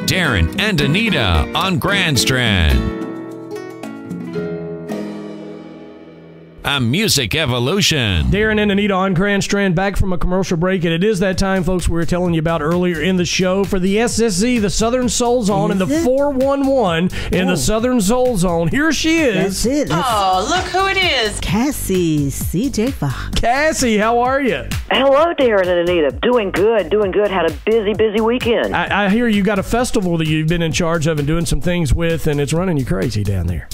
Darin and Anita on Grand Strand. A music evolution. Darin and Anita on Grand Strand, back from a commercial break, and it is that time, folks, we were telling you about earlier in the show for the SSZ, the Southern Soul Zone, and the 411 in the Southern Soul Zone. Here she is. That's it. Look who it is. Cassie CJ Fox. Cassie, how are you? Hello, Darin and Anita. Doing good, doing good. Had a busy weekend. I hear you got a festival that you've been in charge of and doing some things with, and it's running you crazy down there.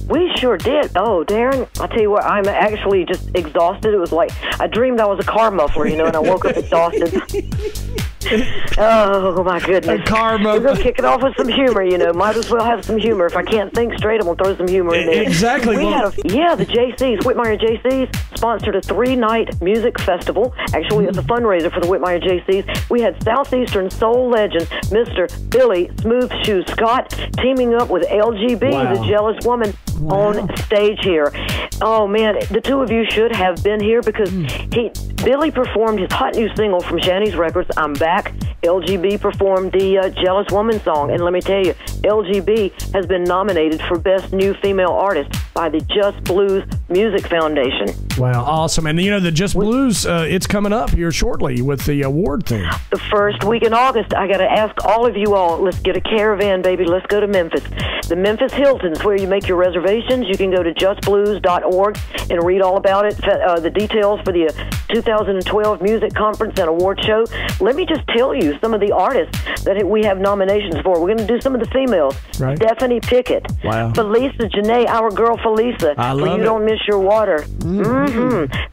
We sure did. Oh, Darin, I tell you what, I'm actually just exhausted. It was like I dreamed I was a car muffler, and I woke up exhausted. Oh, my goodness. A car muffler. We're going to kick it off with some humor, Might as well have some humor. If I can't think straight, I'm going to throw some humor in there. Exactly. The JCs, Whitmire JCs, sponsored a 3-night music festival. Actually, it's a fundraiser for the Whitmire JCs. We had Southeastern soul legend, Mr. Billy Smooth Shoe Scott, teaming up with LGB, the Jealous Woman, on stage here. Oh, man, the two of you should have been here because Billy performed his hot new single from Shanny's Records, I'm Back. LGB performed the Jealous Woman song. And let me tell you, LGB has been nominated for Best New Female Artist by the Just Blues Music Foundation. Wow, awesome. And, the Just Blues, it's coming up here shortly with the award thing. The first week in August, I got to ask all of you all, let's get a caravan, baby. Let's go to Memphis. The Memphis Hilton's where you make your reservations. You can go to justblues.org and read all about it, the details for the 2012 Music Conference and Award Show. Let me just tell you some of the artists that we have nominations for. We're going to do some of the females. Right. Stephanie Pickett. Wow. Felisa Janae, our girl Felisa. I love You it. Don't Miss Your Water.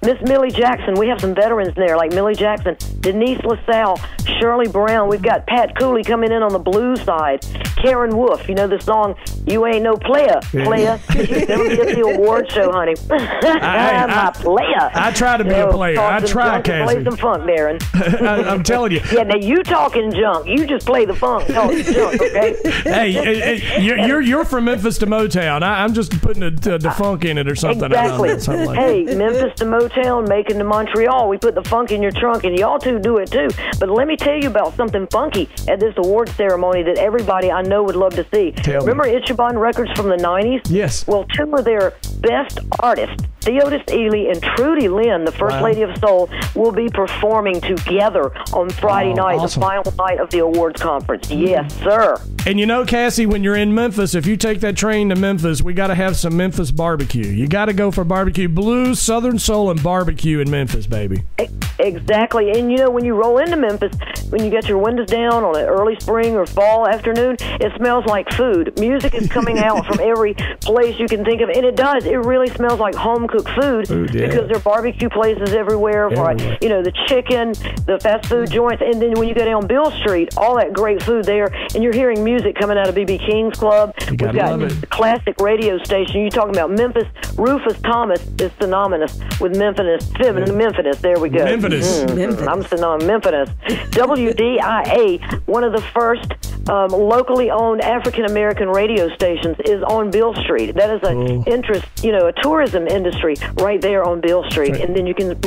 Miss Millie Jackson. We have some veterans there like Millie Jackson, Denise LaSalle, Shirley Brown. We've got Pat Cooley coming in on the blues side. Karen Wolf. The song You Ain't No Player. Player. She's going to get the award show, honey. My player. I try to be a player. I try, Cassie. Play some funk, Darin. I'm telling you. Yeah, now you talking junk. You just play the funk, talking junk, okay? Hey, you're from Memphis to Motown. I'm just putting the funk in it or something. Exactly. I don't know, something like Hey, Memphis to Motown, Macon to Montreal. We put the funk in your trunk, and y'all two do it too. But let me tell you about something funky at this award ceremony that everybody I know would love to see. Remember Ichiban Records from the 90s? Yes. Well, two of their best artists, Theodis Ely and Trudy Lynn, the First Lady of Soul, will be performing together on Friday night, awesome. the final night of the awards conference. Yes, sir. And Cassie, when you're in Memphis, if you take that train to Memphis, we got to have some Memphis barbecue. You got to go for barbecue. Blues, Southern Soul, and barbecue in Memphis, baby. Exactly. And, when you roll into Memphis, when you get your windows down on an early spring or fall afternoon, it smells like food. Music is coming out from every place you can think of, and it does. It really smells like home-cooked food because there are barbecue places everywhere. The chicken, the fast food joints, and then when you go down Bill Street, all that great food there, and you're hearing music coming out of B.B. King's Club. We've got the classic radio station. You're talking about Memphis. Rufus Thomas is synonymous with Memphis. There we go. Memphis. I'm synonymous. Memphis. WDIA, one of the first locally owned African-American radio stations, is on Bill Street. That is a tourism industry right there on Bill Street. Right. And then you can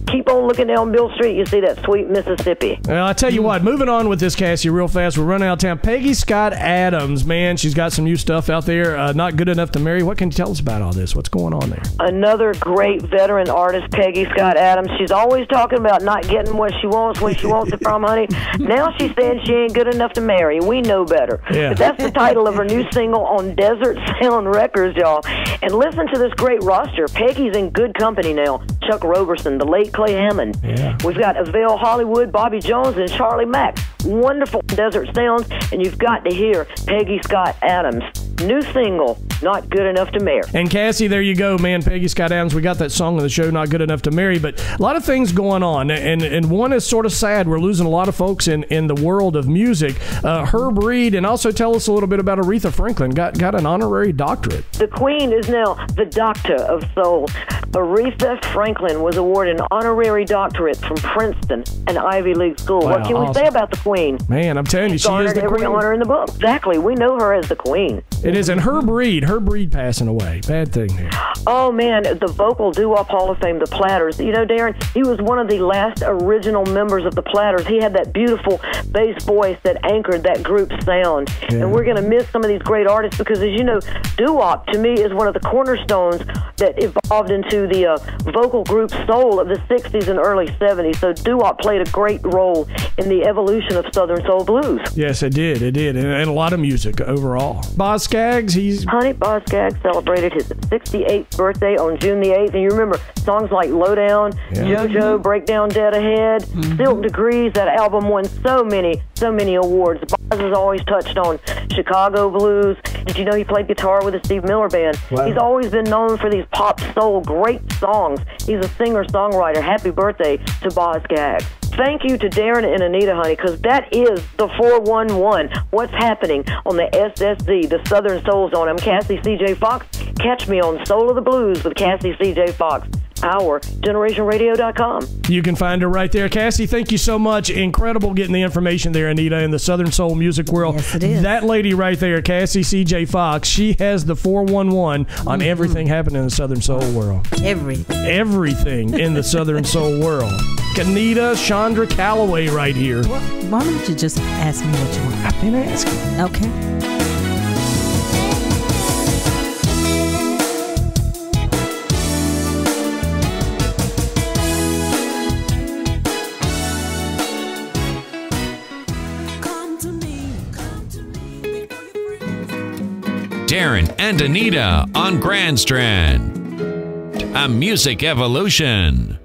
keep on looking down Bill Street, you see that sweet Mississippi. Well, I tell you what, moving on with this, Cassie, real fast. We're running out of time. Peggy Scott Adams, man, she's got some new stuff out there. Not Good Enough to Marry. What can you tell us about all this? What's going on there? Another great veteran artist, Peggy Scott Adams. She's always talking about not getting what she wants when she wants it from, honey. Now she's saying she ain't good enough to marry. We know better. Yeah. But that's the title of her new single on Desert Sound Records, y'all. And listen to this great roster. Peggy's in good company now. Chuck Roberson, the late Clay Hammond. Yeah. We've got Avell Hollywood, Bobby Jones, and Charlie Mack. Wonderful Desert Sounds, and you've got to hear Peggy Scott Adams' new single, Not Good Enough to Marry. And Cassie, there you go, man. Peggy Scott Adams. We got that song on the show, Not Good Enough to Marry, but a lot of things going on, and one is sort of sad. We're losing a lot of folks in the world of music. Herb Reed, and also tell us a little bit about Aretha Franklin. Got an honorary doctorate. The Queen is now the Doctor of Soul. Aretha Franklin was awarded an honorary doctorate from Princeton, an Ivy League school. Wow, what can we say about the Queen? Man, I'm telling you, she is Garnered the every queen. honor in the book. Exactly. We know her as the Queen. It is. And Herb Reed Her breed passing away. Bad thing here. Oh, man, the vocal doo-wop Hall of Fame, the Platters. You know, Darin, he was one of the last original members of the Platters. He had that beautiful bass voice that anchored that group's sound. Yeah. And we're going to miss some of these great artists because, as you know, doo-wop, to me, is one of the cornerstones that evolved into the vocal group soul of the 60s and early 70s. So doo-wop played a great role in the evolution of Southern Soul Blues. Yes, it did. It did. And a lot of music overall. Boz Scaggs, Honey, Boz Scaggs celebrated his 68th birthday on June the 8th. And you remember songs like Lowdown, JoJo, Breakdown Dead Ahead, Silk Degrees. That album won so many awards. Boz has always touched on Chicago blues. Did you know he played guitar with the Steve Miller Band? Wow. He's always been known for these pop soul great songs. He's a singer-songwriter. Happy birthday to Boz Scaggs. Thank you to Darin and Anita, honey, because that is the 411. What's happening on the SSZ, the Southern Soul Zone? I'm Cassie CJ Fox. Catch me on Soul of the Blues with Cassie CJ Fox. Our GenerationRadio.com. You can find her right there. Cassie, thank you so much. Incredible getting the information there, Anita, in the Southern Soul music world. Yes, it is. That lady right there, Cassie CJ Fox, she has the 411 on everything happening in the Southern Soul world. Everything in the Southern Soul world. Anita Chandra Calloway right here. Well, why don't you just ask me what you want? I've been asking. Okay. Darin and Anita on Grand Strand. A music evolution.